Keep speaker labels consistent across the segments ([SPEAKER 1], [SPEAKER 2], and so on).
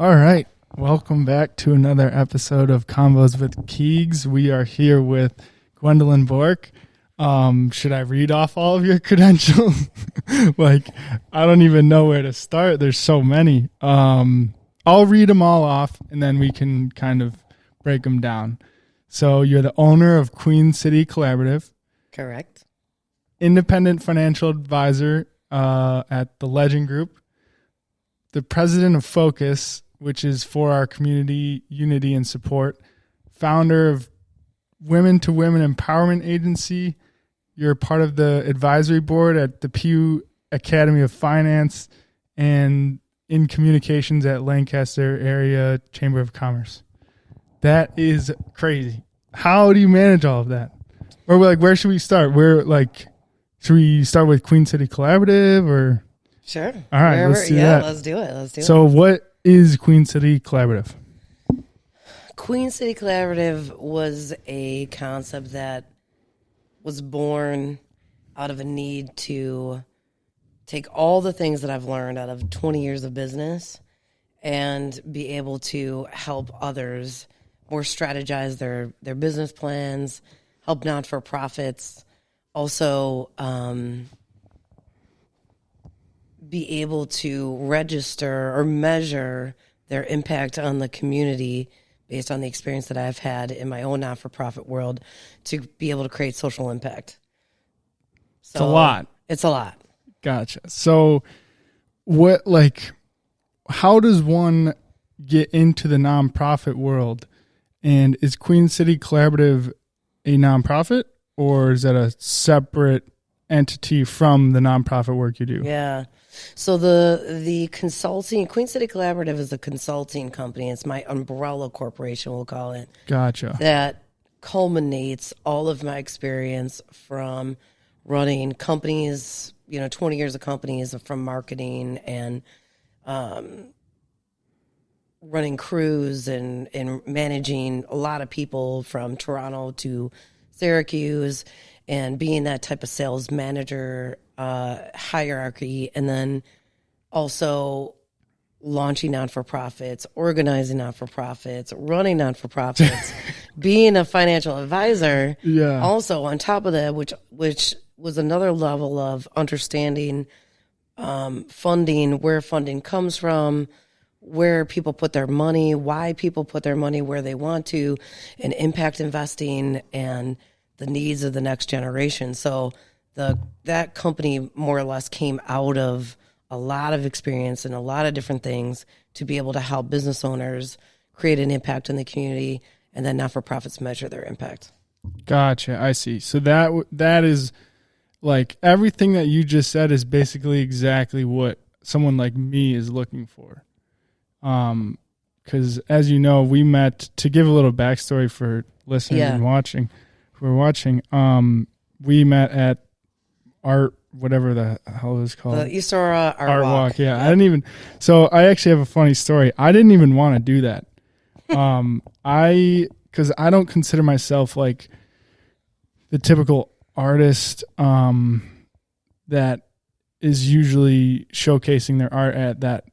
[SPEAKER 1] All right. Welcome back to another episode of CONVOS with KEEGS. We are here with Gwendoylyn Bork. Should I read off all of your credentials? I don't even know where to start. There's so many. I'll read them all off, and then we can kind of break them down. So you're the owner of Queen City Collaborative.
[SPEAKER 2] Correct.
[SPEAKER 1] Independent financial advisor at the Legend Group. The president of Focus, which is for our community unity and support. Founder of Women to Women Empowerment Agency. You're part of the advisory board at the Pew Academy of Finance and in communications at Lancaster Area Chamber of Commerce. That is crazy. How do you manage all of that? Or where should we start? Should we start with Queen City Collaborative or?
[SPEAKER 2] Sure.
[SPEAKER 1] All right, let's do that.
[SPEAKER 2] Let's do it.
[SPEAKER 1] So what is Queen City Collaborative?
[SPEAKER 2] Queen City Collaborative was a concept that was born out of a need to take all the things that I've learned out of 20 years of business and be able to help others more strategize their business plans, help not-for-profits, also be able to register or measure their impact on the community based on the experience that I've had in my own not-for-profit world to be able to create social impact. So
[SPEAKER 1] it's a lot.
[SPEAKER 2] It's a lot.
[SPEAKER 1] Gotcha. So how does one get into the nonprofit world? And is Queen City Collaborative a nonprofit, or is that a separate entity from the nonprofit work you do?
[SPEAKER 2] Yeah. So the consulting, Queen City Collaborative is a consulting company. It's my umbrella corporation, we'll call it.
[SPEAKER 1] Gotcha.
[SPEAKER 2] That culminates all of my experience from running companies, 20 years of companies, from marketing and running crews and managing a lot of people from Toronto to Syracuse and being that type of sales manager hierarchy, and then also launching non-for-profits, organizing non-for-profits, running non-for-profits, being a financial advisor.
[SPEAKER 1] Yeah.
[SPEAKER 2] Also on top of that, which was another level of understanding funding, where funding comes from, where people put their money, why people put their money where they want to, and impact investing and the needs of the next generation. So that company more or less came out of a lot of experience and a lot of different things to be able to help business owners create an impact in the community, and then not-for-profits measure their impact. Gotcha.
[SPEAKER 1] I see. So that is everything that you just said is basically exactly what someone like me is looking for. Because as you know, we met, to give a little backstory for listeners and watching, we met at whatever the hell it was called.
[SPEAKER 2] The East Aurora Art Walk.
[SPEAKER 1] Yeah. Yep. I actually have a funny story. I didn't even want to do that. Because I don't consider myself like the typical artist that is usually showcasing their art at that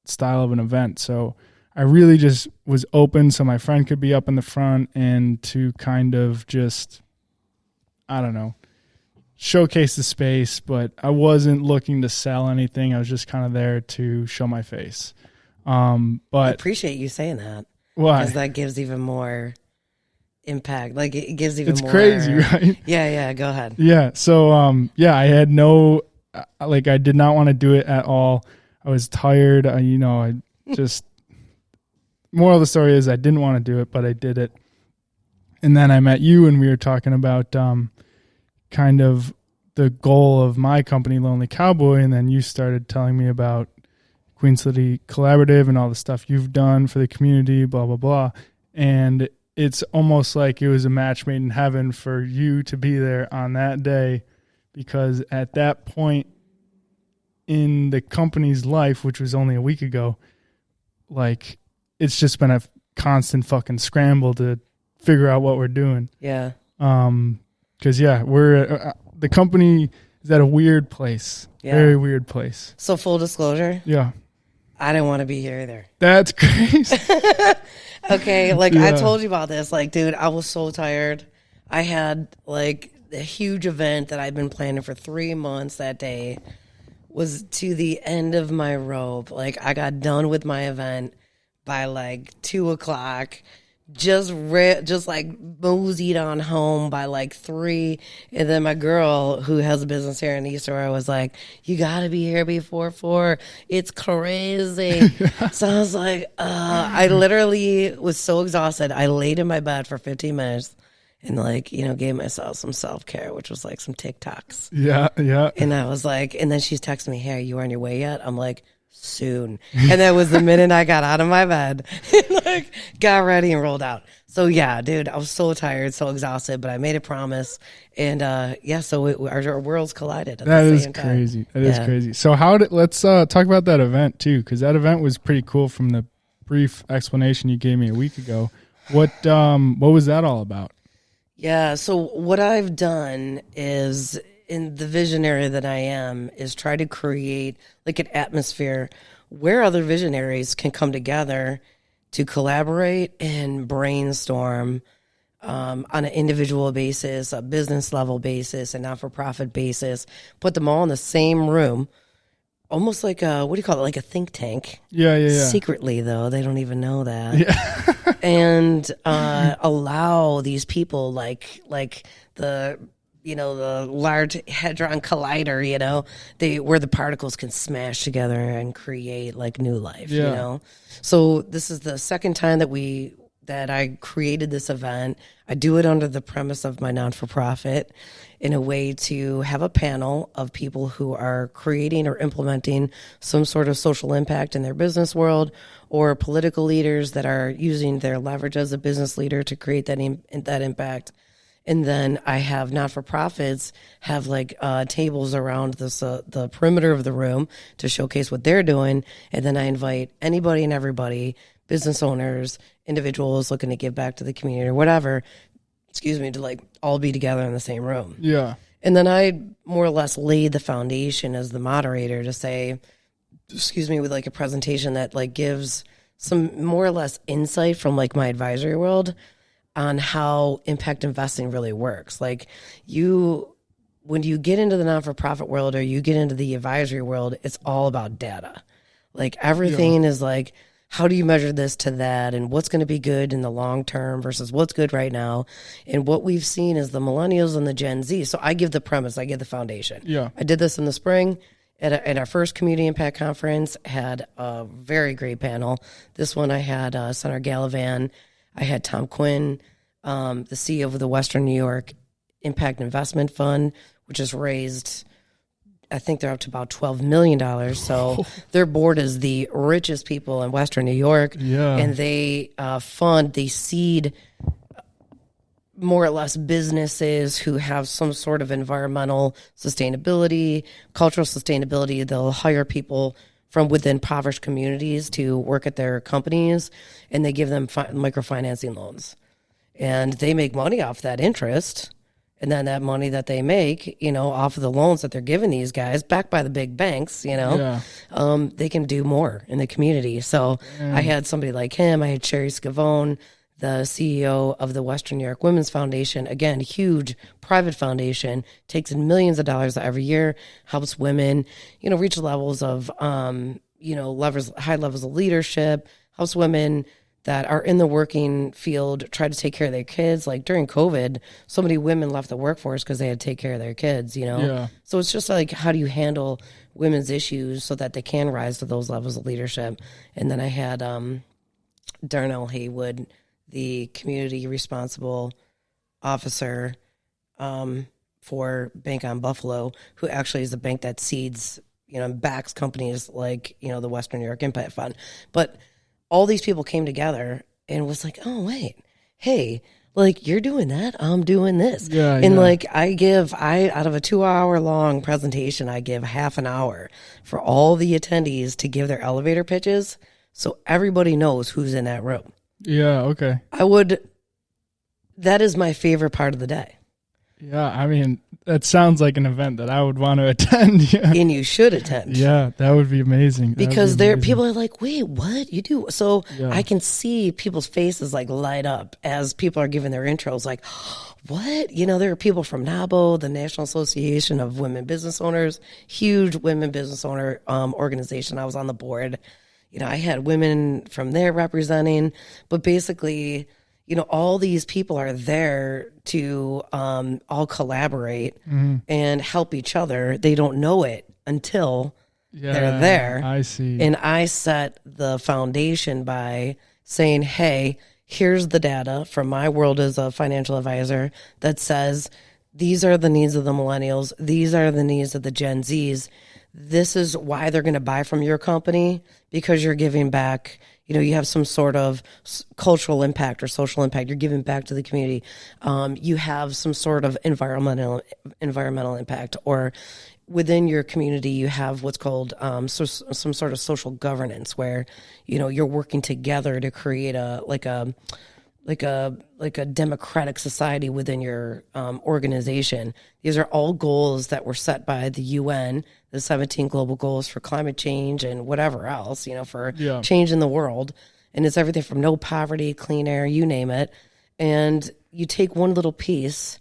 [SPEAKER 1] style of an event. So I really just was open so my friend could be up in the front and to kind of just, I don't know, showcase the space, but I wasn't looking to sell anything. I was just kind of there to show my face. But
[SPEAKER 2] I appreciate you saying that.
[SPEAKER 1] Why?
[SPEAKER 2] Because that gives even more impact. It gives even more.
[SPEAKER 1] It's crazy, right?
[SPEAKER 2] Yeah. Go ahead.
[SPEAKER 1] Yeah. So, I had I did not want to do it at all. I was tired. I just, moral of the story is I didn't want to do it, but I did it. And then I met you and we were talking about kind of the goal of my company, Lonely Cowboy. And then you started telling me about Queen City Collaborative and all the stuff you've done for the community, blah, blah, blah. And it's almost like it was a match made in heaven for you to be there on that day, because at that point in the company's life, which was only a week ago, it's just been a constant fucking scramble to figure out what we're doing.
[SPEAKER 2] Yeah.
[SPEAKER 1] Because, we're the company is at a weird place. Yeah. Very weird place.
[SPEAKER 2] So full disclosure.
[SPEAKER 1] Yeah.
[SPEAKER 2] I didn't want to be here either.
[SPEAKER 1] That's crazy.
[SPEAKER 2] Okay, like I told you about this. Like, dude, I was so tired. I had like a huge event that I'd been planning for 3 months. That day was to the end of my rope. Like, I got done with my event by like 2:00. Just like moseyed on home by like 3. And then my girl who has a business here in East Aurora was like, you got to be here before 4. It's crazy. So I was like, I literally was so exhausted. I laid in my bed for 15 minutes and like, gave myself some self-care, which was like some TikToks.
[SPEAKER 1] Yeah.
[SPEAKER 2] And I was like, and then she's texting me, hey, are you on your way yet? I'm like, soon. And that was the minute I got out of my bed and like got ready and rolled out. So yeah, dude, I was so tired, so exhausted, but I made a promise. And so our worlds collided at the same time.
[SPEAKER 1] Crazy. That is crazy. So let's talk about that event too, because that event was pretty cool from the brief explanation you gave me a week ago. What was that all about?
[SPEAKER 2] Yeah, so what I've done is, in the visionary that I am, is try to create like an atmosphere where other visionaries can come together to collaborate and brainstorm on an individual basis, a business level basis, a not-for-profit basis, put them all in the same room, almost like like a think tank.
[SPEAKER 1] Yeah.
[SPEAKER 2] Secretly, though, they don't even know that. Yeah. And allow these people like the Large Hadron Collider, where the particles can smash together and create like new life, So this is the second time that I created this event. I do it under the premise of my non-for-profit in a way to have a panel of people who are creating or implementing some sort of social impact in their business world, or political leaders that are using their leverage as a business leader to create that impact. And then I have not-for-profits have like tables around the perimeter of the room to showcase what they're doing. And then I invite anybody and everybody, business owners, individuals looking to give back to the community or whatever, to like all be together in the same room.
[SPEAKER 1] Yeah.
[SPEAKER 2] And then I more or less laid the foundation as the moderator to say, with like a presentation that like gives some more or less insight from like my advisory world on how impact investing really works. Like when you get into the not-for-profit world or you get into the advisory world, it's all about data. Like everything is like, how do you measure this to that, and what's going to be good in the long term versus what's good right now? And what we've seen is the millennials and the Gen Z. So I give the premise, I give the foundation.
[SPEAKER 1] Yeah.
[SPEAKER 2] I did this in the spring at our first community impact conference, had a very great panel. This one I had Senator Gallivan. I had Tom Quinn, the CEO of the Western New York Impact Investment Fund, which has raised, I think they're up to about $12 million. So their board is the richest people in Western New York.
[SPEAKER 1] Yeah.
[SPEAKER 2] And they they seed more or less businesses who have some sort of environmental sustainability, cultural sustainability. They'll hire people from within impoverished communities to work at their companies, and they give them microfinancing loans. And they make money off that interest. And then that money that they make, off of the loans that they're giving these guys, backed by the big banks, they can do more in the community. So I had somebody like him. I had Sherry Scavone, the CEO of the Western New York Women's Foundation. Again, huge private foundation, takes in millions of dollars every year, helps women, reach levels of, high levels of leadership, helps women that are in the working field try to take care of their kids. Like during COVID, so many women left the workforce because they had to take care of their kids,
[SPEAKER 1] Yeah.
[SPEAKER 2] So it's just like, how do you handle women's issues so that they can rise to those levels of leadership? And then I had Darnell Haywood, the community responsible officer for Bank on Buffalo, who actually is the bank that seeds, backs companies like, the Western New York Impact Fund. But all these people came together and was like, oh, wait, hey, like you're doing that, I'm doing this.
[SPEAKER 1] Yeah,
[SPEAKER 2] and
[SPEAKER 1] yeah.
[SPEAKER 2] like out of a 2-hour long presentation, I give half an hour for all the attendees to give their elevator pitches so everybody knows who's in that room.
[SPEAKER 1] Yeah, okay.
[SPEAKER 2] That is my favorite part of the day.
[SPEAKER 1] Yeah, I mean, that sounds like an event that I would want to attend. Yeah,
[SPEAKER 2] And you should attend.
[SPEAKER 1] yeah, that would be amazing.
[SPEAKER 2] Because people are like, wait, what? You do? So
[SPEAKER 1] Yeah.
[SPEAKER 2] I can see people's faces like light up as people are giving their intros like, what? You know, there are people from NABO, the National Association of Women Business Owners, huge women business owner organization. I was on the board. You know, I had women from there representing, but basically, you know, all these people are there to all collaborate and help each other. They don't know it until they're there.
[SPEAKER 1] I see.
[SPEAKER 2] And I set the foundation by saying, hey, here's the data from my world as a financial advisor that says these are the needs of the millennials. These are the needs of the Gen Zs. This is why they're going to buy from your company, because you're giving back. You know, you have some sort of cultural impact or social impact. You're giving back to the community. You have some sort of environmental impact, or within your community, you have what's called some sort of social governance, where, you know, you're working together to create a democratic society within your organization. These are all goals that were set by the UN, the 17 global goals for climate change and whatever else, you know, for change in the world. And it's everything from no poverty, clean air, you name it. And you take one little piece,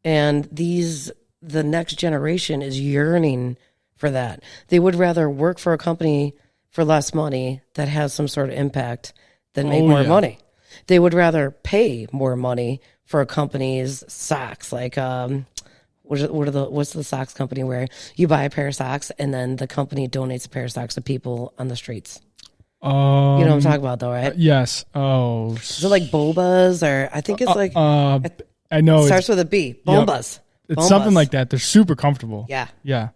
[SPEAKER 2] and the next generation is yearning for that. They would rather work for a company for less money that has some sort of impact than make more money. They would rather pay more money for a company's socks. Like, what's the socks company where you buy a pair of socks and then the company donates a pair of socks to people on the streets? You know what I'm talking about, though, right?
[SPEAKER 1] Yes. Oh,
[SPEAKER 2] is it like Bobas, or I think it's like
[SPEAKER 1] I know
[SPEAKER 2] it starts with a B. Bombas.
[SPEAKER 1] It's something like that. They're super comfortable.
[SPEAKER 2] Yeah.
[SPEAKER 1] Yeah.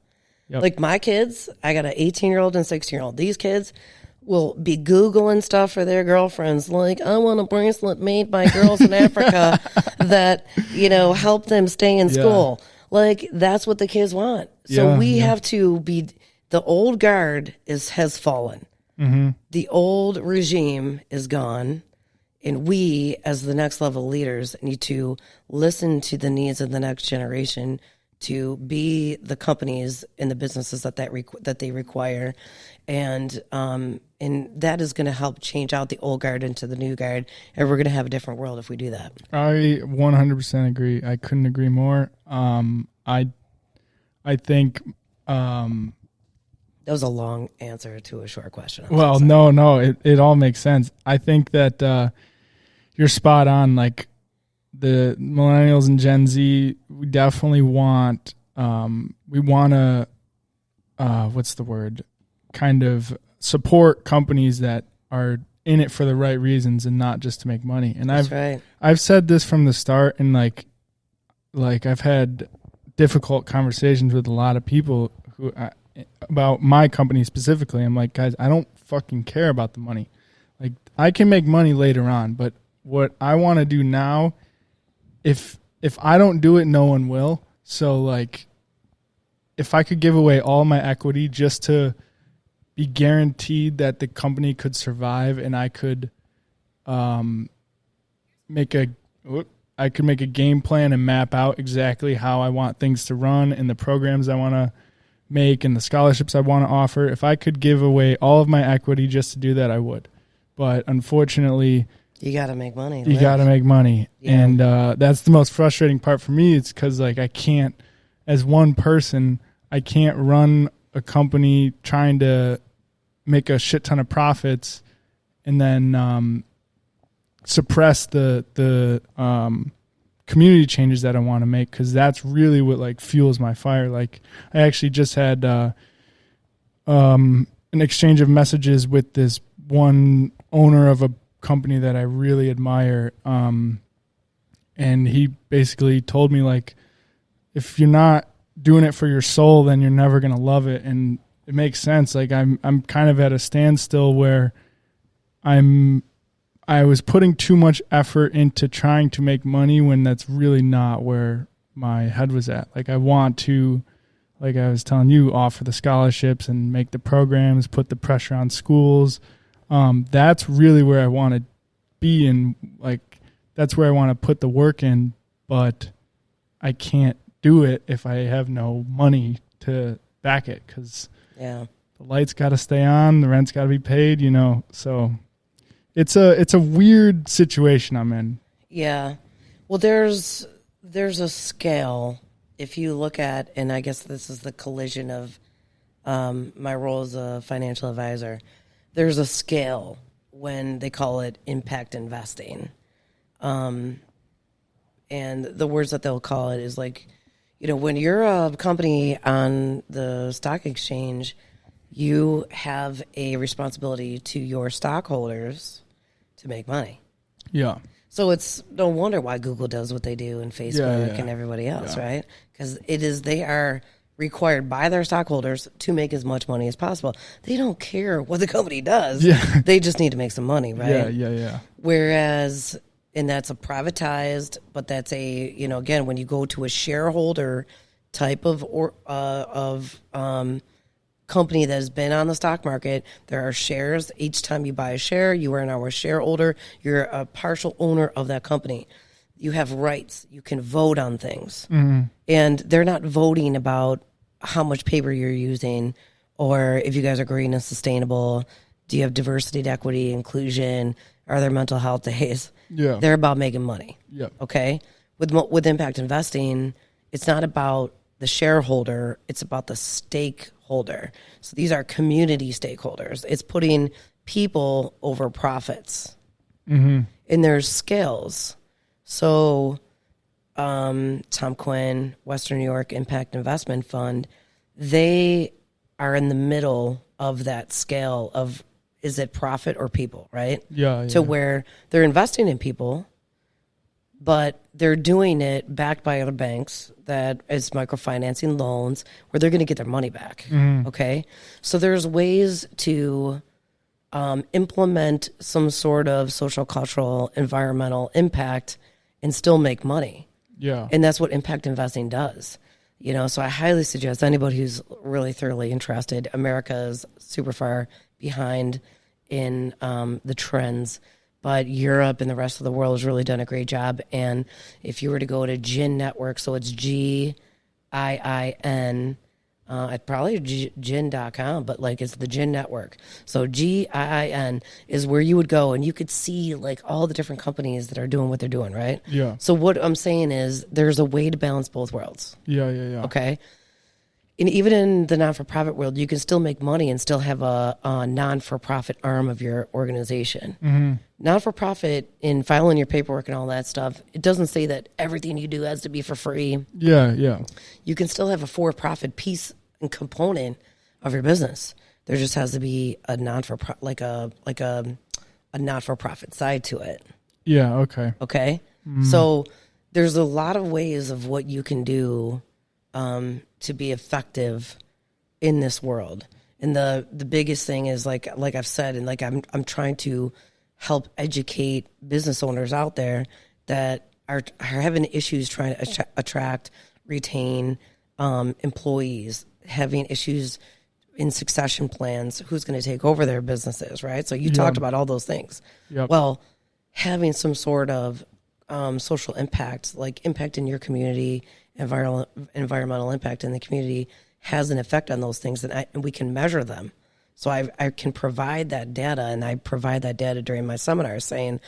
[SPEAKER 1] Yep.
[SPEAKER 2] Like my kids, I got an 18-year-old and 16-year-old. These kids will be Googling stuff for their girlfriends. Like, I want a bracelet made by girls in Africa that, you know, help them stay in school. Like, that's what the kids want. So we have to be, the old guard has fallen. Mm-hmm. The old regime is gone. And we, as the next level leaders, need to listen to the needs of the next generation to be the companies and the businesses that they require, and that is going to help change out the old guard into the new guard, and we're going to have a different world if we do that.
[SPEAKER 1] I 100% agree. I couldn't agree more. I think that
[SPEAKER 2] was a long answer to a short question.
[SPEAKER 1] Well, no, it all makes sense. I think that you're spot on. Like, the millennials and Gen Z, we definitely want, to, what's the word? Kind of support companies that are in it for the right reasons and not just to make money. And I've said this from the start, and like I've had difficult conversations with a lot of people about my company specifically. I'm like, guys, I don't fucking care about the money. Like, I can make money later on, but what I want to do now, if I don't do it, no one will. So, like, if I could give away all my equity just to be guaranteed that the company could survive, and I could make a game plan and map out exactly how I want things to run and the programs I want to make and the scholarships I want to offer. If I could give away all of my equity just to do that, I would. But unfortunately,
[SPEAKER 2] you got to make money.
[SPEAKER 1] You got to make money. Yeah. And that's the most frustrating part for me. It's because, like, I can't, as one person, I can't run a company trying to make a shit ton of profits and then suppress the community changes that I want to make, because that's really what, like, fuels my fire. Like, I actually just had an exchange of messages with this one owner of a company that I really admire, and he basically told me, like, if you're not doing it for your soul, then you're never gonna love it. And it makes sense. Like, I'm kind of at a standstill where I was putting too much effort into trying to make money when that's really not where my head was at. Like, I want to, like I was telling you, offer the scholarships and make the programs, put the pressure on schools. That's really where I want to be, and, like, that's where I want to put the work in. But I can't do it if I have no money to back it, because
[SPEAKER 2] Yeah.
[SPEAKER 1] the lights got to stay on, the rent's got to be paid, so it's a weird situation I'm in.
[SPEAKER 2] Yeah. Well, there's a scale if you look at, and I guess this is the collision of my role as a financial advisor. There's a scale when they call it impact investing. And the words that they'll call it is like, when you're a company on the stock exchange, you have a responsibility to your stockholders to make money.
[SPEAKER 1] Yeah.
[SPEAKER 2] So it's no wonder why Google does what they do and Facebook and everybody else, right? Because they are required by their stockholders to make as much money as possible. They don't care what the company does.
[SPEAKER 1] Yeah.
[SPEAKER 2] They just need to make some money, right?
[SPEAKER 1] Yeah.
[SPEAKER 2] Whereas, and that's a privatized, but that's again, when you go to a shareholder type of company that has been on the stock market, there are shares. Each time you buy a share, you are now a shareholder. You're a partial owner of that company. You have rights. You can vote on things. Mm-hmm. And they're not voting about how much paper you're using or if you guys are green and sustainable. Do you have diversity, equity, inclusion? Are there mental health days?
[SPEAKER 1] Yeah.
[SPEAKER 2] They're about making money.
[SPEAKER 1] Yeah.
[SPEAKER 2] Okay? With impact investing, it's not about the shareholder. It's about the stakeholder. So these are community stakeholders. It's putting people over profits. Mm-hmm. And there's scales. So Tom Quinn, Western New York Impact Investment Fund, they are in the middle of that scale of, is it profit or people, right?
[SPEAKER 1] Yeah.
[SPEAKER 2] To where they're investing in people, but they're doing it backed by other banks that is microfinancing loans where they're going to get their money back. Mm-hmm. Okay. So there's ways to implement some sort of social, cultural, environmental impact and still make money.
[SPEAKER 1] Yeah.
[SPEAKER 2] And that's what impact investing does. So I highly suggest anybody who's really thoroughly interested. America is super far behind in the trends, but Europe and the rest of the world has really done a great job. And if you were to go to GIN Network, so it's GIIN, I'd probably GIN.com, but it's the GIN Network. So GIIN is where you would go and you could see all the different companies that are doing what they're doing, right?
[SPEAKER 1] Yeah.
[SPEAKER 2] So what I'm saying is there's a way to balance both worlds.
[SPEAKER 1] Yeah.
[SPEAKER 2] Okay. And even in the non-for-profit world, you can still make money and still have a non-for-profit arm of your organization. Mm-hmm. Non-for-profit, in filing your paperwork and all that stuff, it doesn't say that everything you do has to be for free.
[SPEAKER 1] Yeah.
[SPEAKER 2] You can still have a for-profit piece and component of your business. There just has to be a a not-for-profit side to it.
[SPEAKER 1] Yeah. Okay.
[SPEAKER 2] Okay. Mm-hmm. So there's a lot of ways of what you can do to be effective in this world. And the biggest thing is like I've said, and I'm trying to help educate business owners out there that are having issues trying to attract, retain employees, having issues in succession plans, who's going to take over their businesses, right? So you talked about all those things.
[SPEAKER 1] Yep.
[SPEAKER 2] Well, having some sort of social impact, like impact in your community, environmental impact in the community, has an effect on those things, and we can measure them. So I can provide that data, and I provide that data during my seminars saying,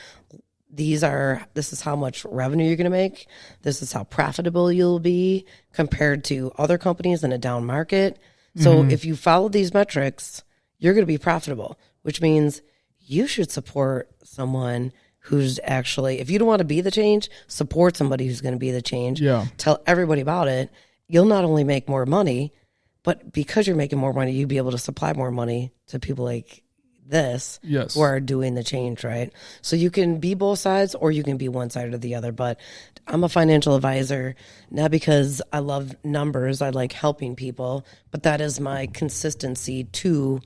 [SPEAKER 2] this is how much revenue you're going to make. This is how profitable you'll be compared to other companies in a down market. So if you follow these metrics, you're going to be profitable, which means you should support someone who's actually, if you don't want to be the change, support somebody who's going to be the change.
[SPEAKER 1] Yeah.
[SPEAKER 2] Tell everybody about it. You'll not only make more money, but because you're making more money, you'll be able to supply more money to people like this who are doing the change, right? So you can be both sides or you can be one side or the other. But I'm a financial advisor, not because I love numbers, I like helping people, but that is my consistency to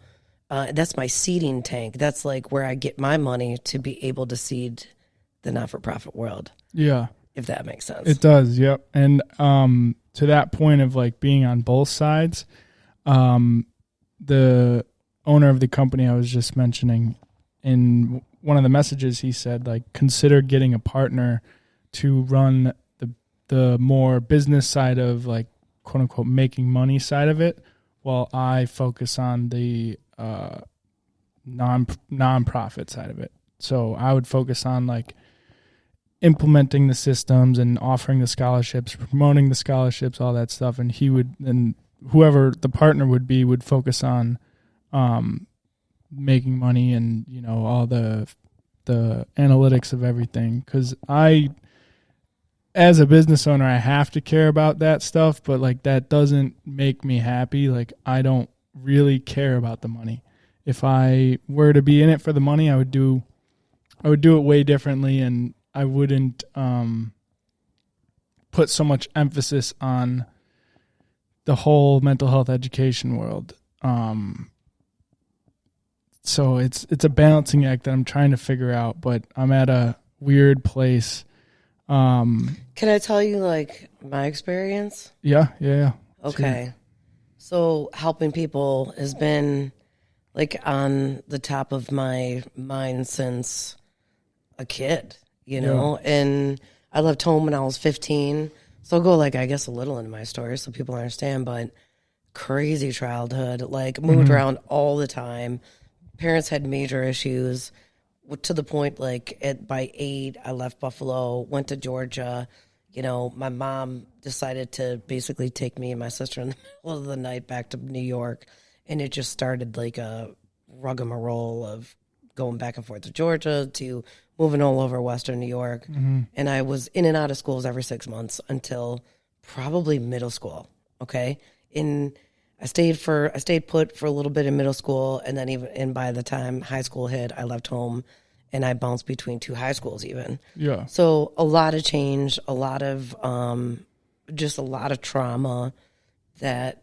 [SPEAKER 2] that's my seeding tank. That's where I get my money to be able to seed the not-for-profit world.
[SPEAKER 1] Yeah.
[SPEAKER 2] If that makes sense.
[SPEAKER 1] It does, yep. And to that point of being on both sides, the owner of the company I was just mentioning, in one of the messages he said, consider getting a partner to run the the more business side of like quote unquote making money side of it, while I focus on the non-profit side of it. So I would focus on like implementing the systems and offering the scholarships, promoting the scholarships, all that stuff. And whoever the partner would be would focus on making money and, you know, all the analytics of everything. Because as a business owner, I have to care about that stuff, but like that doesn't make me happy. Like I don't really care about the money. If I were to be in it for the money, I would do it way differently, and I wouldn't put so much emphasis on the whole mental health education world. So it's a balancing act that I'm trying to figure out, but I'm at a weird place.
[SPEAKER 2] Can I tell you like my experience?
[SPEAKER 1] Yeah.
[SPEAKER 2] Okay.
[SPEAKER 1] Sure.
[SPEAKER 2] So helping people has been like on the top of my mind since a kid, you know, and I left home when I was 15. So I'll go like, I guess a little into my story so people understand, but crazy childhood, like moved around all the time. Parents had major issues to the point like by 8, I left Buffalo, went to Georgia. You know, my mom decided to basically take me and my sister in the middle of the night back to New York. And it just started like a rigmarole of going back and forth to Georgia to moving all over Western New York. And I was in and out of schools every 6 months until probably middle school. Okay. I stayed put for a little bit in middle school. And then by the time high school hit, I left home and I bounced between 2 high schools even. Yeah. So a lot of change, a lot of, just a lot of trauma that,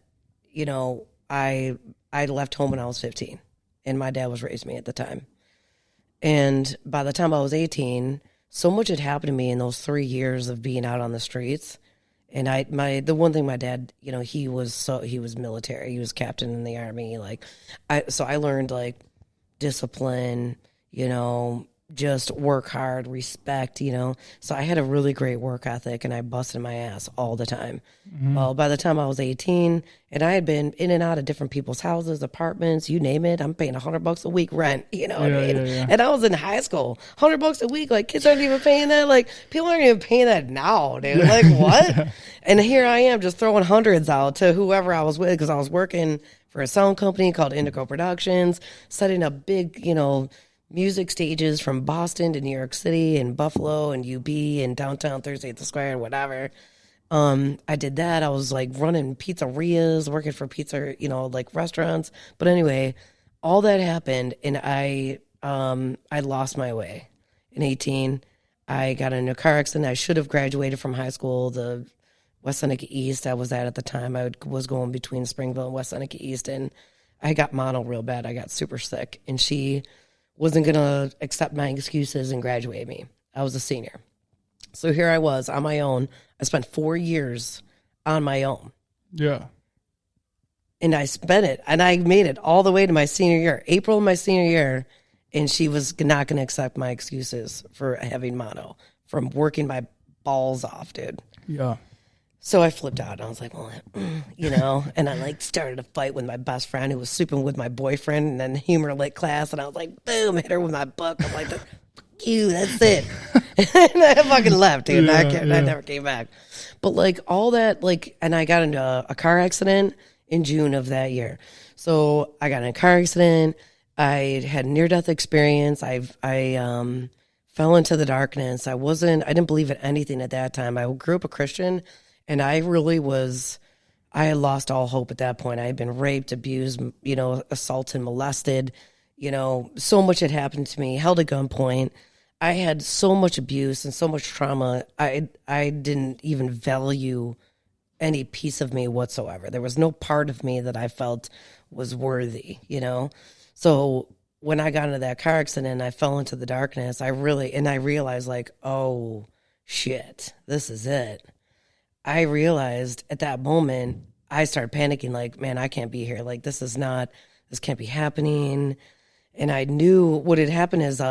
[SPEAKER 2] you know, I left home when I was 15 and my dad was raising me at the time. And by the time I was 18, so much had happened to me in those 3 years of being out on the streets. And the one thing my dad, you know, he was military. He was captain in the Army. So I learned like discipline, you know, just work hard, respect, you know. So I had a really great work ethic and I busted my ass all the time. Well, by the time I was 18 and I had been in and out of different people's houses, apartments, you name it, I'm paying $100 a week rent, you know what I mean? Yeah. And I was in high school, $100 a week. Like kids aren't even paying that. Like people aren't even paying that now, dude. Like what? And here I am just throwing hundreds out to whoever I was with because I was working for a sound company called Indigo Productions, setting up big, you know, music stages from Boston to New York City and Buffalo and UB and downtown Thursday at the Square and whatever. I did that. I was like running pizzerias, working for pizza, you know, like restaurants. But anyway, all that happened and I lost my way. In 18, I got in a car accident. I should have graduated from high school, the West Seneca East I was at the time. I was going between Springville and West Seneca East, and I got mono real bad. I got super sick, and she wasn't going to accept my excuses and graduate me. I was a senior. So here I was on my own. I spent 4 years on my own. Yeah. And I spent it, and I made it all the way to my senior year, April of my senior year, and she was not going to accept my excuses for having mono, from working my balls off, dude. Yeah. So I flipped out, and I was like, well, you know, and I like started a fight with my best friend who was sleeping with my boyfriend, and then humor lit class, and I was like, boom, hit her with my book. I'm like, fuck you, that's it. And I fucking left, dude. Yeah, I never came back. But like all that, like, and I got into a car accident in June of that year. So I got in a car accident. I had a near-death experience. I fell into the darkness. I didn't believe in anything at that time. I grew up a Christian, and I had lost all hope at that point. I had been raped, abused, you know, assaulted, molested. You know, so much had happened to me, held at gunpoint. I had so much abuse and so much trauma. I didn't even value any piece of me whatsoever. There was no part of me that I felt was worthy, you know? So when I got into that car accident, I fell into the darkness. I realized like, oh shit, this is it. I realized at that moment, I started panicking like, man, I can't be here. Like, this can't be happening. And I knew what had happened is,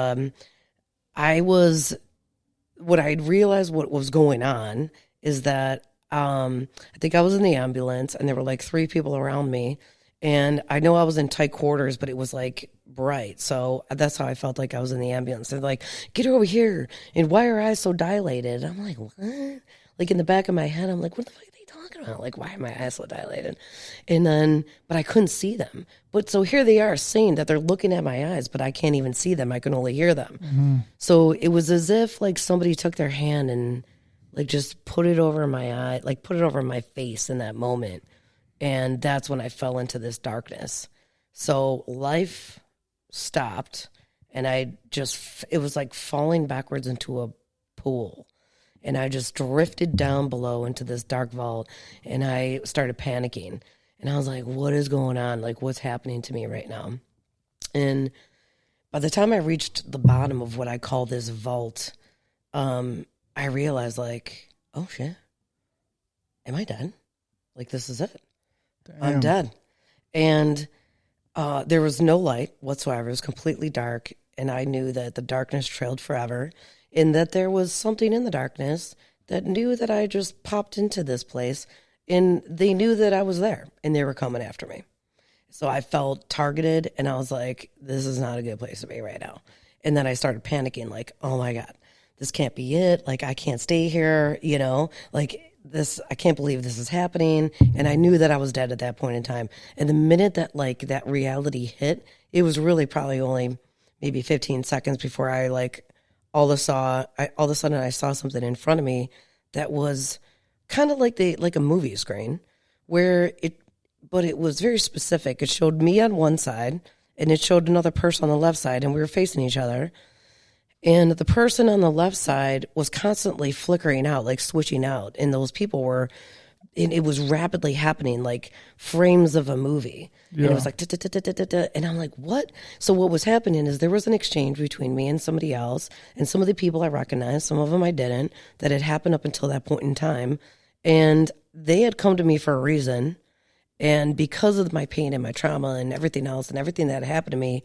[SPEAKER 2] what I'd realized what was going on is that I think I was in the ambulance and there were like 3 people around me. And I know I was in tight quarters, but it was like bright. So that's how I felt like I was in the ambulance. They're like, get over here. And why are her eyes so dilated? I'm like, what? Like in the back of my head, I'm like, what the fuck are they talking about? Like, why are my eyes so dilated? And then, but I couldn't see them. But so here they are saying that they're looking at my eyes, but I can't even see them. I can only hear them. So it was as if like somebody took their hand and like just put it over my eye, like put it over my face in that moment. And that's when I fell into this darkness. So life stopped and it was like falling backwards into a pool. And I just drifted down below into this dark vault and I started panicking. And I was like, what is going on? Like, what's happening to me right now? And by the time I reached the bottom of what I call this vault, I realized like, oh shit, am I dead? Like, this is it.
[SPEAKER 1] Damn.
[SPEAKER 2] I'm dead. And there was no light whatsoever. It was completely dark. And I knew that the darkness trailed forever and that there was something in the darkness that knew that I just popped into this place and they knew that I was there and they were coming after me. So I felt targeted and I was like, this is not a good place to be right now. And then I started panicking like, oh my God, this can't be it. Like, I can't stay here, you know, like this, I can't believe this is happening. And I knew that I was dead at that point in time. And the minute that like that reality hit, it was really probably only maybe 15 seconds before I like all of a sudden I saw something in front of me that was kind of like a movie screen but it was very specific. It showed me on one side and it showed another person on the left side and we were facing each other. And the person on the left side was constantly flickering out, like switching out. And those people were, and it was rapidly happening, like frames of a movie. Yeah. And it was like, and I'm like, what? So what was happening is there was an exchange between me and somebody else. And some of the people I recognized, some of them I didn't, that had happened up until that point in time. And they had come to me for a reason. And because of my pain and my trauma and everything else and everything that had happened to me,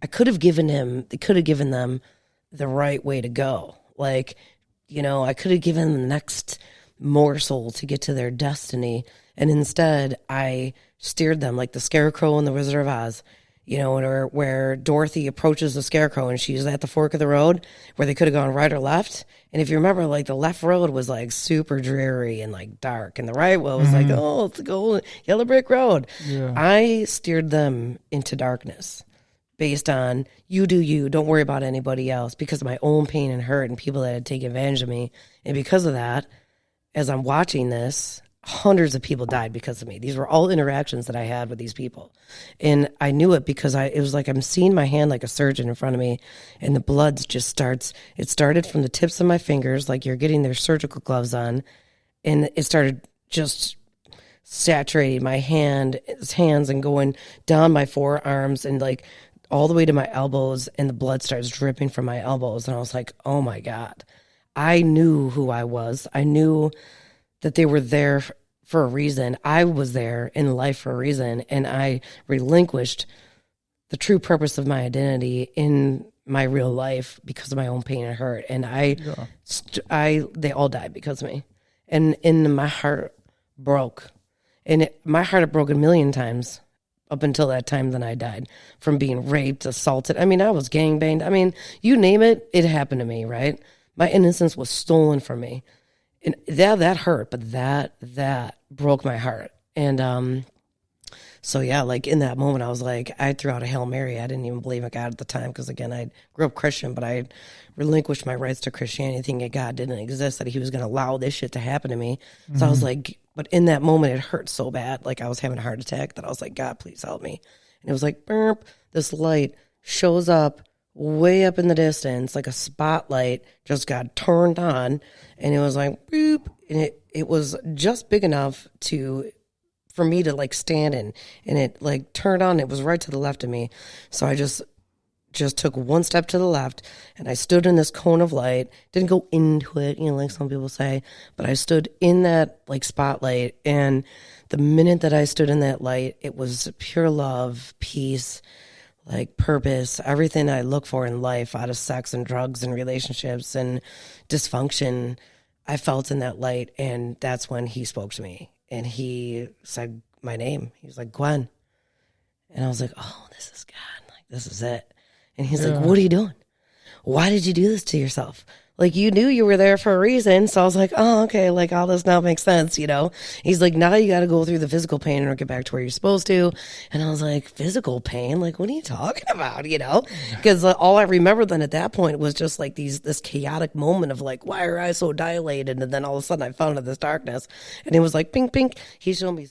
[SPEAKER 2] I could have given them the right way to go. Like, you know, I could have given them the next morsel to get to their destiny. And instead, I steered them like the Scarecrow in The Wizard of Oz, you know, where Dorothy approaches the Scarecrow and she's at the fork of the road where they could have gone right or left. And if you remember, like the left road was like super dreary and like dark. And the right road was like, oh, it's a golden yellow brick road. Yeah. I steered them into darkness. Based on you do you, don't worry about anybody else because of my own pain and hurt and people that had taken advantage of me. And because of that, as I'm watching this, hundreds of people died because of me. These were all interactions that I had with these people. And I knew it because it was like I'm seeing my hand like a surgeon in front of me and the blood just started from the tips of my fingers like you're getting their surgical gloves on. And it started just saturating my hands and going down my forearms and like all the way to my elbows, and the blood starts dripping from my elbows. And I was like, oh my God. I knew who I was. I knew that they were there for a reason. I was there in life for a reason. And I relinquished the true purpose of my identity in my real life because of my own pain and hurt. And they all died because of me. And my heart broke. And my heart had broken a million times up until that time that I died from being raped, assaulted. I mean, I was gangbanged. I mean, you name it, it happened to me, right? My innocence was stolen from me. And that hurt, but that broke my heart. And so, yeah, like in that moment, I was like, I threw out a Hail Mary. I didn't even believe in God at the time because, again, I grew up Christian, but I relinquished my rights to Christianity, thinking God didn't exist, that he was going to allow this shit to happen to me. So I was like, but in that moment, it hurt so bad. Like I was having a heart attack that I was like, God, please help me. And it was like, burp, this light shows up way up in the distance, like a spotlight just got turned on. And it was like, boop. And it was just big enough for me to like stand in. And it like turned on. It was right to the left of me. So I just took one step to the left and I stood in this cone of light, didn't go into it, you know, like some people say, but I stood in that like spotlight. And the minute that I stood in that light, it was pure love, peace, like purpose, everything I look for in life out of sex and drugs and relationships and dysfunction. I felt in that light, and that's when he spoke to me, and he said my name. He was like, Gwen. And I was like, oh, this is God. Like, this is it. And he's like, what are you doing? Why did you do this to yourself? Like, you knew you were there for a reason. So I was like, oh, okay. Like, all this now makes sense, you know? He's like, now you got to go through the physical pain and get back to where you're supposed to. And I was like, physical pain? Like, what are you talking about, you know? Because all I remember then at that point was just like this chaotic moment of like, why are I so dilated? And then all of a sudden I fell into this darkness. And it was like, pink, pink. He showed me